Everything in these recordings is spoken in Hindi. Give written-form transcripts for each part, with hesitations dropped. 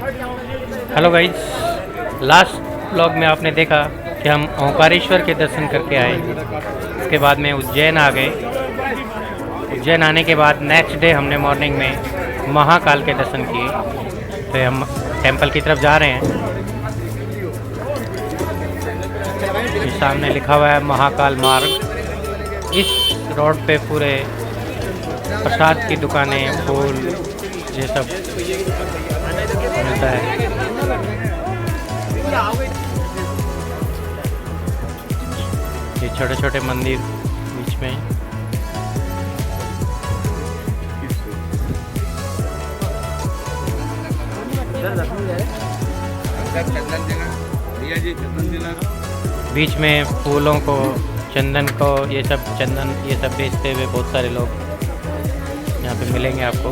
हेलो गाइज, लास्ट ब्लॉग में आपने देखा कि हम ओंकारेश्वर के दर्शन करके आए। इसके बाद में उज्जैन आ गए। उज्जैन आने के बाद नेक्स्ट डे हमने मॉर्निंग में महाकाल के दर्शन किए। तो हम टेंपल की तरफ जा रहे हैं। इस सामने लिखा हुआ है महाकाल मार्ग। इस रोड पे पूरे प्रसाद की दुकानें, फूल, ये सब मिलता है। ये छोटे छोटे मंदिर बीच में। बीच में फूलों को, चंदन को, ये सब चंदन ये सब बेचते हुए बहुत सारे लोग यहाँ पे मिलेंगे आपको।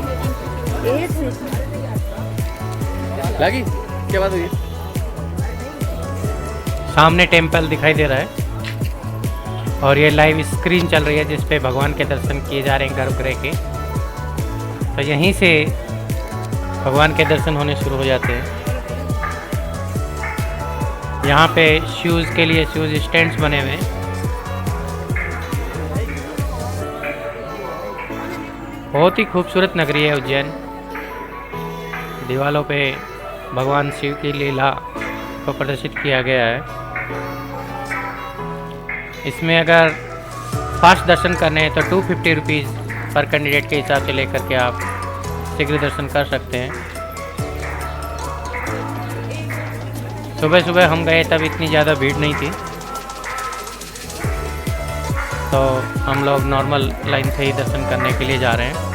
लागी क्या बात हुई? सामने टेंपल दिखाई दे रहा है और ये लाइव स्क्रीन चल रही है जिस पे भगवान के दर्शन किए जा रहे हैं गर्भगृह के। तो यहीं से भगवान के दर्शन होने शुरू हो जाते हैं। यहाँ पे शूज़ के लिए शूज़ स्टैंड्स बने हुए हैं। बहुत ही खूबसूरत नगरी है उज्जैन। दीवालों पे भगवान शिव की लीला को प्रदर्शित किया गया है। इसमें अगर फास्ट दर्शन करने हैं तो 250 रुपीज़ पर कैंडिडेट के हिसाब से लेकर के आप शीघ्र दर्शन कर सकते हैं। सुबह सुबह हम गए तब इतनी ज़्यादा भीड़ नहीं थी, तो हम लोग नॉर्मल लाइन से ही दर्शन करने के लिए जा रहे हैं।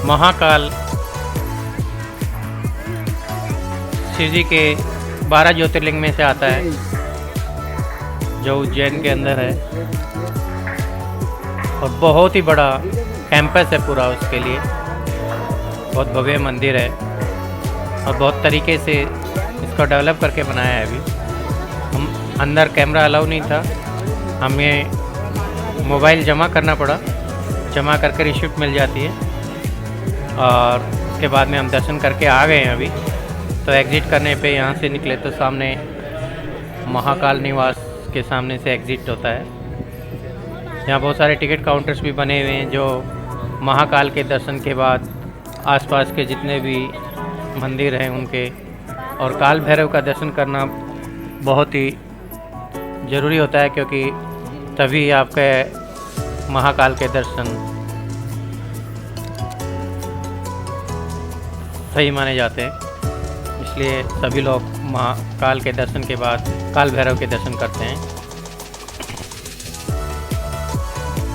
महाकाल शिव जी के 12 ज्योतिर्लिंग में से आता है, जो उज्जैन के अंदर है। और बहुत ही बड़ा कैंपस है पूरा उसके लिए। बहुत भव्य मंदिर है और बहुत तरीके से इसको डेवलप करके बनाया है। अभी हम अंदर कैमरा अलाउ नहीं था, हमें मोबाइल जमा करना पड़ा। जमा करके रिसिप्ट मिल जाती है और उसके बाद में हम दर्शन करके आ गए हैं। अभी तो एग्ज़िट करने पे यहाँ से निकले तो सामने महाकाल निवास के सामने से एग्ज़िट होता है। यहाँ बहुत सारे टिकट काउंटर्स भी बने हुए हैं, जो महाकाल के दर्शन के बाद आसपास के जितने भी मंदिर हैं उनके, और काल भैरव का दर्शन करना बहुत ही ज़रूरी होता है, क्योंकि तभी आपके महाकाल के दर्शन सही माने जाते हैं। इसलिए सभी लोग महाकाल के दर्शन के बाद काल भैरव के दर्शन करते हैं।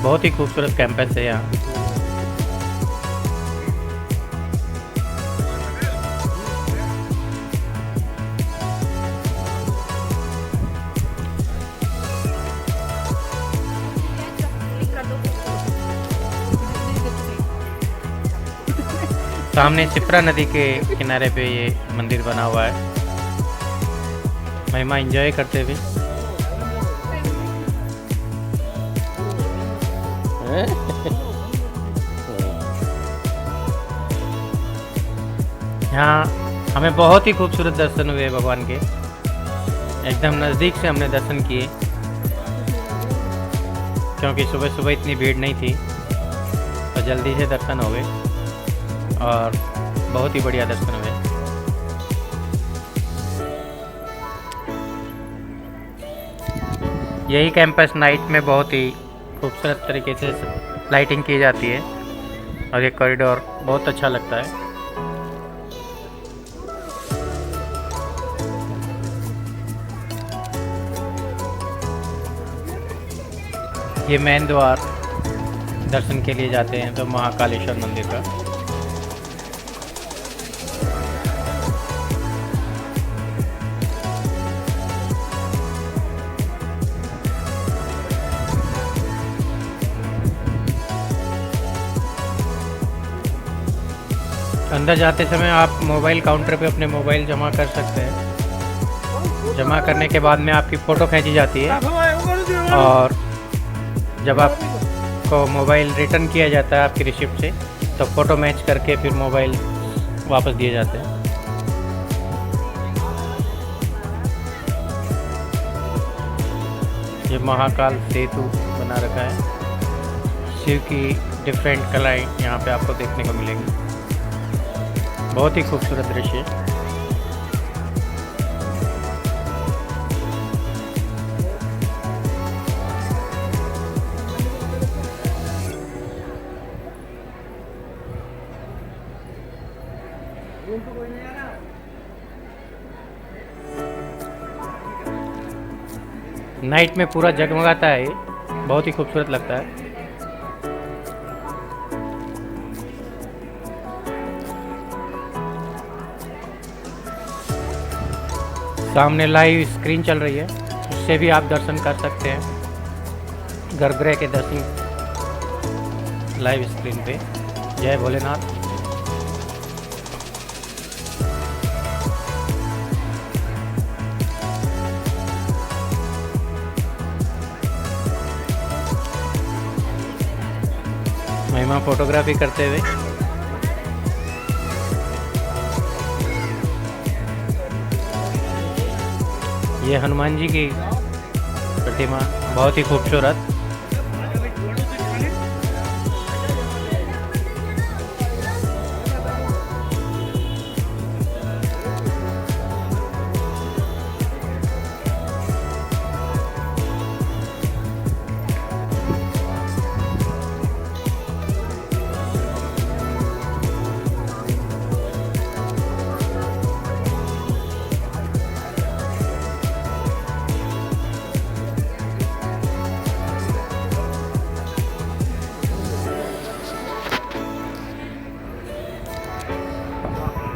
बहुत ही खूबसूरत कैंपस है यहाँ। सामने शिप्रा नदी के किनारे पे ये मंदिर बना हुआ है। महिमा एंजॉय करते हुए यहाँ हमें बहुत ही खूबसूरत दर्शन हुए भगवान के। एकदम नज़दीक से हमने दर्शन किए, क्योंकि सुबह सुबह इतनी भीड़ नहीं थी, तो जल्दी से दर्शन हो गए और बहुत ही बढ़िया दर्शन हुए। यही कैंपस नाइट में बहुत ही खूबसूरत तरीके से लाइटिंग की जाती है और ये कॉरिडोर बहुत अच्छा लगता है। ये मेन द्वार दर्शन के लिए जाते हैं तो महाकालेश्वर मंदिर का। अंदर जाते समय आप मोबाइल काउंटर पे अपने मोबाइल जमा कर सकते हैं। जमा करने के बाद में आपकी फ़ोटो खींची जाती है और जब आपको मोबाइल रिटर्न किया जाता है आपकी रिसिप्ट से, तो फ़ोटो मैच करके फिर मोबाइल वापस दिए जाते हैं। ये महाकाल सेतु बना रखा है। शिव की डिफरेंट कलाएँ यहाँ पे आपको देखने को मिलेंगी। बहुत ही खूबसूरत दृश्य है। नाइट में पूरा जगमगाता है, ये बहुत ही खूबसूरत लगता है। सामने लाइव स्क्रीन चल रही है, उससे भी आप दर्शन कर सकते हैं। गर्भगृह के दर्शन लाइव स्क्रीन पे। जय भोलेनाथ। महिमा फोटोग्राफी करते हुए। ये हनुमान जी की प्रतिमा बहुत ही खूबसूरत।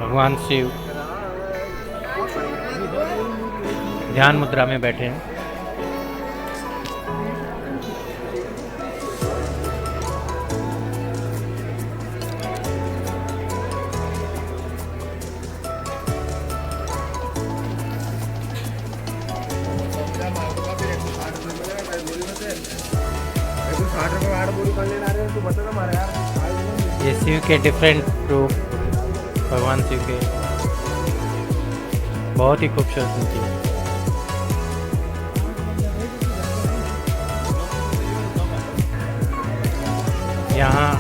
भगवान शिव ध्यान मुद्रा में बैठे हैं। ये शिव के डिफरेंट रूप, भगवान शिव के बहुत ही खूबसूरत मूर्ति है। यहाँ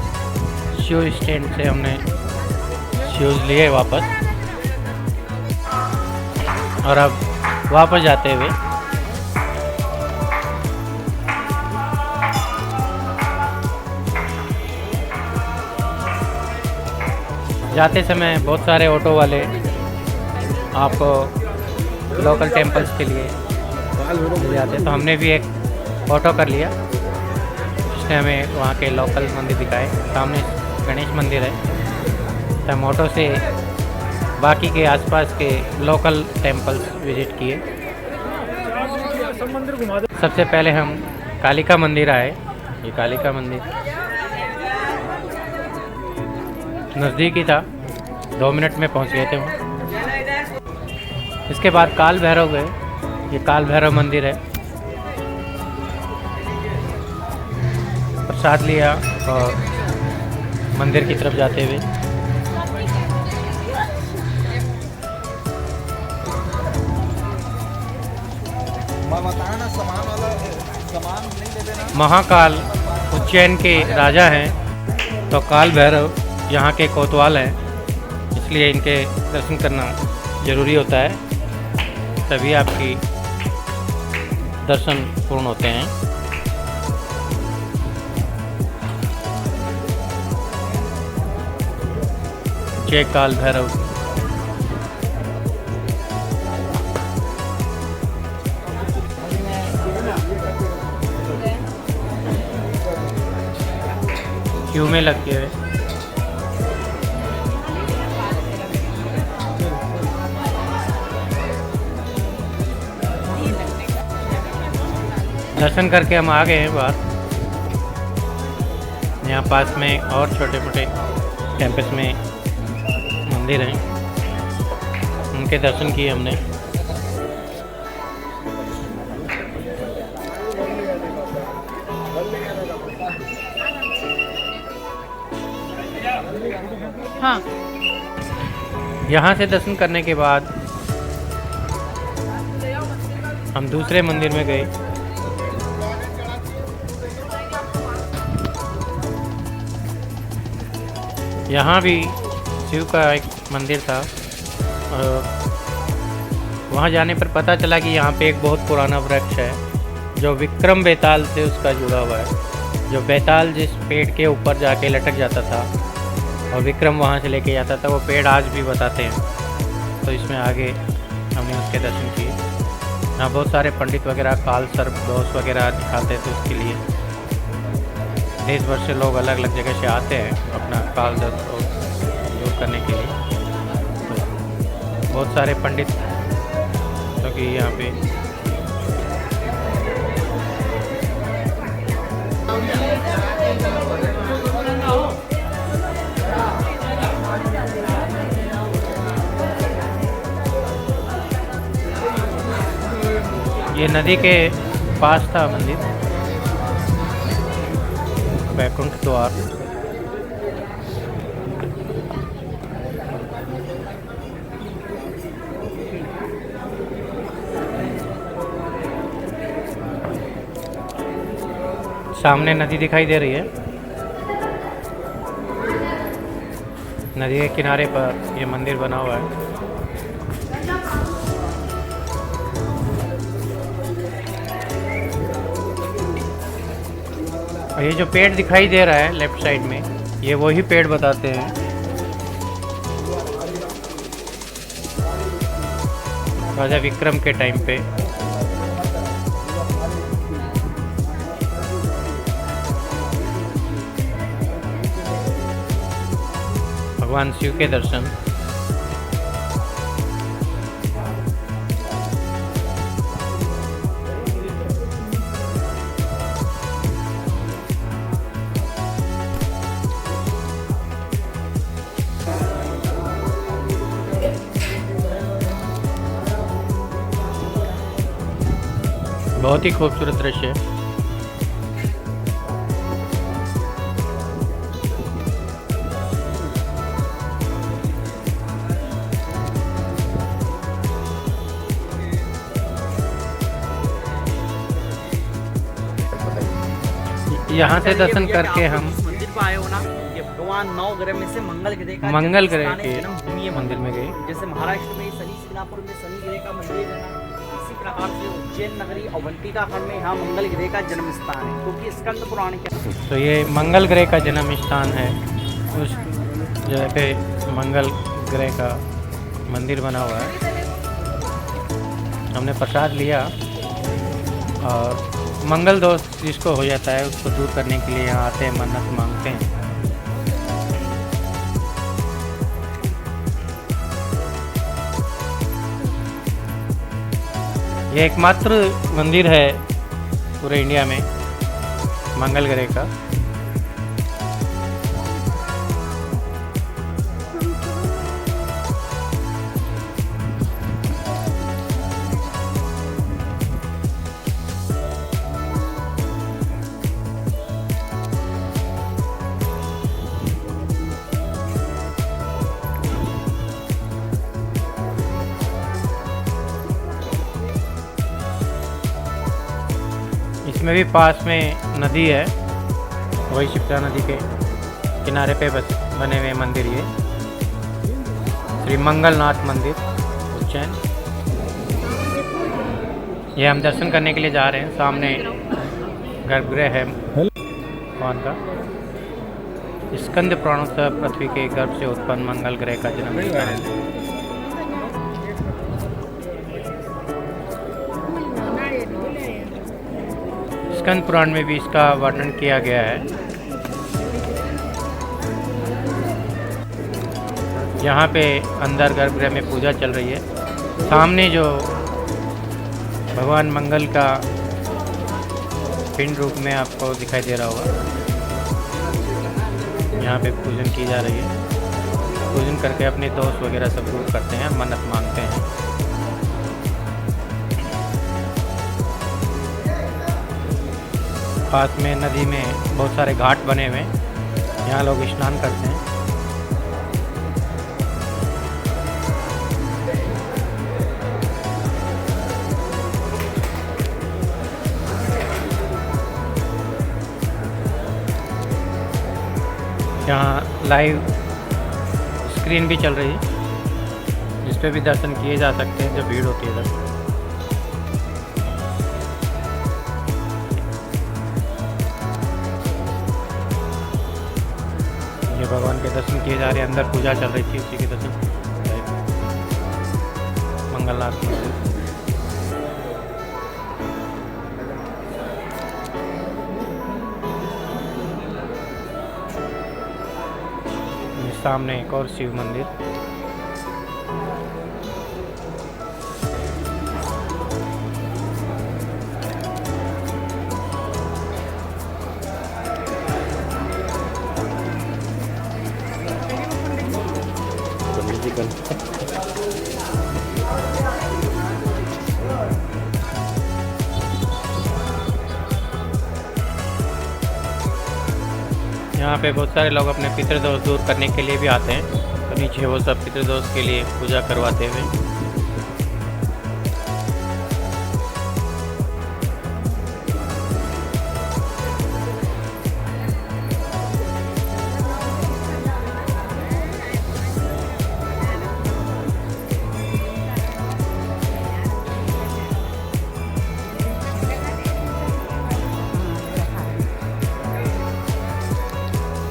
शूज स्टैंड से हमने शूज लिए वापस, और अब वापस जाते हुए जाते समय बहुत सारे ऑटो वाले आपको लोकल टेम्पल्स के लिए ले जाते हैं, तो हमने भी एक ऑटो कर लिया। उसने हमें वहाँ के लोकल मंदिर दिखाए। सामने गणेश मंदिर है, तो हम ऑटो से बाकी के आसपास के लोकल टेम्पल्स विजिट किए। सबसे पहले हम कालिका मंदिर आए। ये कालिका मंदिर नज़दीक ही था, 2 मिनट में पहुंच गए थे वहाँ। इसके बाद काल भैरव गए। ये काल भैरव मंदिर है। प्रसाद लिया और मंदिर की तरफ जाते हुए महाकाल उज्जैन के राजा हैं, तो काल भैरव यहाँ के कोतवाल हैं, इसलिए इनके दर्शन करना ज़रूरी होता है, तभी आपकी दर्शन पूर्ण होते हैं। जय काल भैरव। क्यू में लग गए। दर्शन करके हम आ गए हैं बाहर। यहाँ पास में और छोटे मोटे कैंपस में मंदिर हैं, उनके दर्शन किए हमने। हाँ, यहाँ से दर्शन करने के बाद हम दूसरे मंदिर में गए। यहाँ भी शिव का एक मंदिर था और वहाँ जाने पर पता चला कि यहाँ पे एक बहुत पुराना वृक्ष है जो विक्रम बेताल से उसका जुड़ा हुआ है। जो बेताल जिस पेड़ के ऊपर जाके लटक जाता था और विक्रम वहाँ से लेके जाता था, वो पेड़ आज भी बताते हैं। तो इसमें आगे हमने उसके दर्शन किए। यहाँ बहुत सारे पंडित वगैरह काल सर्प दोष वगैरह दिखाते थे, उसके लिए देश भर से लोग अलग अलग जगह से आते हैं अपना काल दर्द दूर करने के लिए। तो बहुत सारे पंडित जो कि यहाँ पे ये नदी के पास था मंदिर, बैकुंठ द्वार। सामने नदी दिखाई दे रही है। नदी के किनारे पर ये मंदिर बना हुआ है। और ये जो पेड़ दिखाई दे रहा है लेफ्ट साइड में, ये वही पेड़ बताते हैं। राजा विक्रम के टाइम पे भगवान शिव के दर्शन। बहुत ही खूबसूरत दृश्य है। यहाँ से दर्शन करके हम मंदिर को आए हो ना, ये भगवान 9 ग्रह में से मंगल ग्रह का मंगल ग्रह जन्मस्थान है, के जन्मभूमि है मंदिर में गए। जैसे महाराष्ट्र में शनि सिंगापुर में शनि ग्रह का मंदिर है ना, इसी प्रकार से उज्जैन नगरी अवंतिका खंड में यहाँ मंगल ग्रह का जन्म स्थान है, क्योंकि स्कंद पुराण के। तो ये मंगल ग्रह का जन्म स्थान है। उस जगह पे मंगल ग्रह का मंदिर बना हुआ है। हमने प्रसाद लिया और मंगल दोष जिसको हो जाता है उसको दूर करने के लिए यहाँ आते हैं, मन्नत मांगते हैं। ये एकमात्र मंदिर है पूरे इंडिया में मंगल ग्रह का। इसमें भी पास में नदी है, वही शिप्रा नदी के किनारे पे बस बने हुए मंदिर। ये श्री मंगलनाथ मंदिर उज्जैन। ये हम दर्शन करने के लिए जा रहे हैं। सामने गर्भगृह है भगवान का। स्कंद पुराण से पृथ्वी के गर्भ से उत्पन्न मंगल ग्रह का जन्म स्थान है। स्कंद पुराण में भी इसका वर्णन किया गया है। यहाँ पे अंदर गर्भगृह में पूजा चल रही है। सामने जो भगवान मंगल का पिंड रूप में आपको दिखाई दे रहा होगा, यहाँ पे पूजन की जा रही है। पूजन करके अपने दोस्त वगैरह सब दूर करते हैं, मन्नत मांगते हैं। पास में नदी में बहुत सारे घाट बने हुए हैं, यहाँ लोग स्नान करते हैं। यहाँ लाइव स्क्रीन भी चल रही है, जिस पे भी दर्शन किए जा सकते हैं जब भीड़ होती है तब। ये भगवान के दर्शन किए जा रहे हैं, अंदर पूजा चल रही थी, उसी के दर्शन। मंगलनाथ मंदिर। सामने एक और शिव मंदिर। पंडित जी कल यहाँ पे बहुत सारे लोग अपने पितृदोष दूर करने के लिए भी आते हैं, तो नीचे वो सब पितृदोष के लिए पूजा करवाते हुए।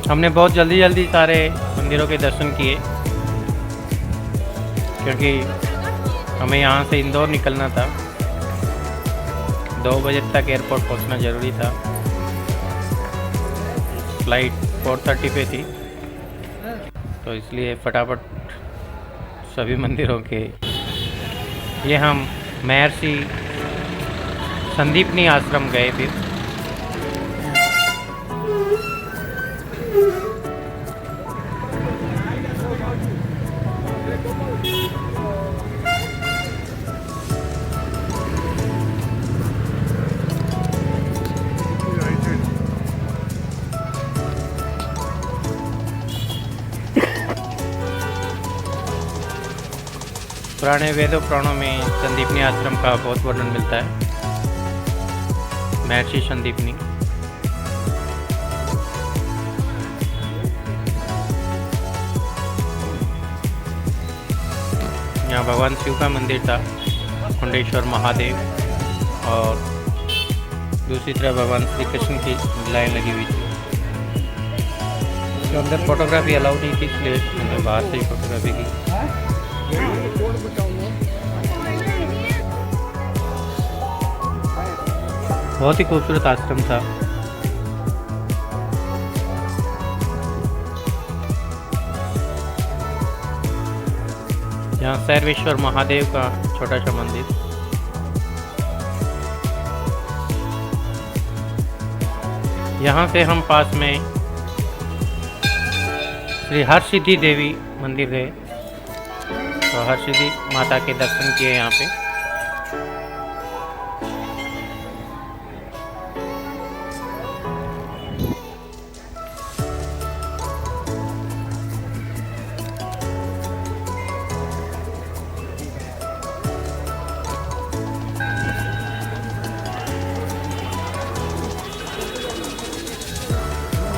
हमने बहुत जल्दी सारे मंदिरों के दर्शन किए, क्योंकि हमें यहाँ से इंदौर निकलना था। 2 बजे तक एयरपोर्ट पहुँचना ज़रूरी था। फ्लाइट 4:30 पे थी, तो इसलिए फटाफट सभी मंदिरों के ये हम महर्षि संदीपनी आश्रम गए फिर। पुराने वेदों पुराणों में संदीपनी आश्रम का बहुत वर्णन मिलता है। महर्षि संदीपनी। यहाँ भगवान शिव का मंदिर था, कुंडेश्वर महादेव, और दूसरी तरफ भगवान श्री कृष्ण की लाइन लगी हुई थी। तो अंदर फोटोग्राफी अलाउड नहीं थी, इसलिए हमने बाहर से ही फोटोग्राफी की। बहुत ही खूबसूरत आश्रम था। यहाँ सर्वेश्वर महादेव का छोटा सा मंदिर। यहाँ से हम पास में श्री हरसिद्धि देवी मंदिर गए, तो हरसिद्धि माता के दर्शन किए यहाँ पे।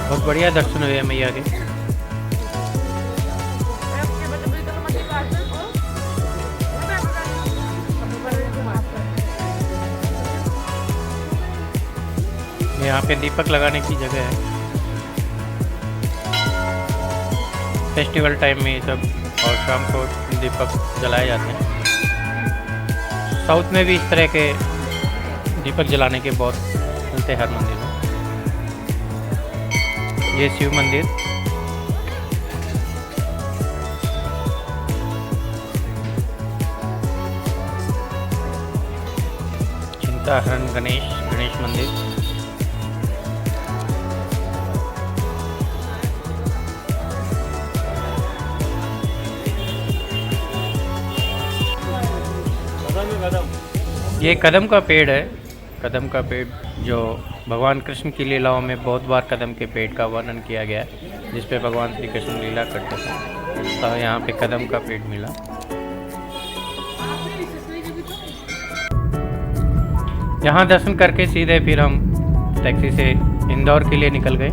बहुत बढ़िया दर्शन हुए मैया के। यहाँ पे दीपक लगाने की जगह है। फेस्टिवल टाइम में ये सब, और शाम को दीपक जलाए जाते हैं। साउथ में भी इस तरह के दीपक जलाने के बहुत मिलते हैं हर मंदिर में। ये शिव मंदिर। चिंताहरण गणेश मंदिर। ये कदम का पेड़ है। कदम का पेड़ जो भगवान कृष्ण की लीलाओं में बहुत बार कदम के पेड़ का वर्णन किया गया है, जिस पे भगवान श्री कृष्ण लीला करते थे। तो यहाँ पे कदम का पेड़ मिला। यहाँ दर्शन करके सीधे फिर हम टैक्सी से इंदौर के लिए निकल गए।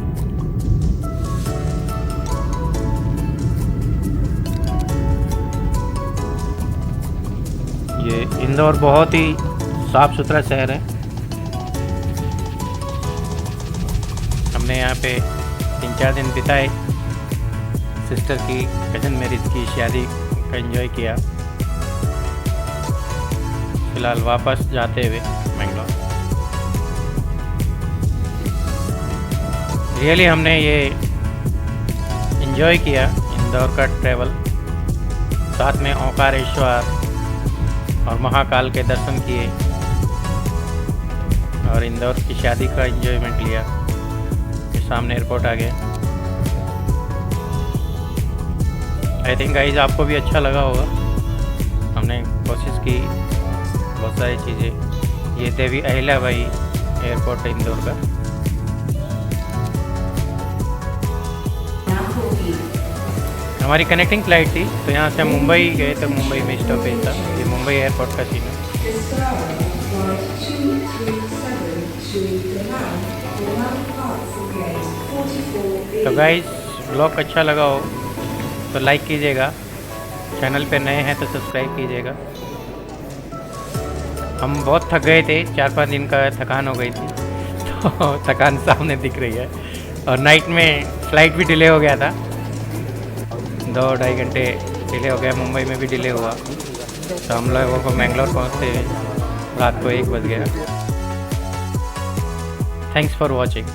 ये इंदौर बहुत ही साफ सुथरा शहर है। हमने यहाँ पे 3-4 दिन बिताए। सिस्टर की कजन मैरिज की शादी का एंजॉय किया। फिलहाल वापस जाते हुए मैंगलोर। रियली हमने ये एंजॉय किया इंदौर का ट्रैवल। साथ में ओंकारेश्वर और महाकाल के दर्शन किए और इंदौर की शादी का एंजॉयमेंट लिया। फिर सामने एयरपोर्ट आ गया। आई थिंक गाइस आपको भी अच्छा लगा होगा। हमने कोशिश की बहुत सारी चीज़ें। ये देवी अहिल्याबाई एयरपोर्ट है इंदौर का। हमारी कनेक्टिंग फ़्लाइट थी, तो यहाँ से हम मुंबई गए, तो मुंबई में स्टॉपेज था। ये मुंबई एयरपोर्ट का सीन है। तो गाइस ब्लॉग अच्छा लगा हो तो लाइक कीजिएगा। चैनल पे नए हैं तो सब्सक्राइब कीजिएगा। हम बहुत थक गए थे, 4-5 दिन का थकान हो गई थी, तो थकान सामने दिख रही है। और नाइट में फ़्लाइट भी डिले हो गया था, 2-2.5 घंटे डिले हो गया। मुंबई में भी डिले हुआ, तो हम लोगों को मैंगलोर पहुंचते रात को 1 बज गया। Thanks for watching.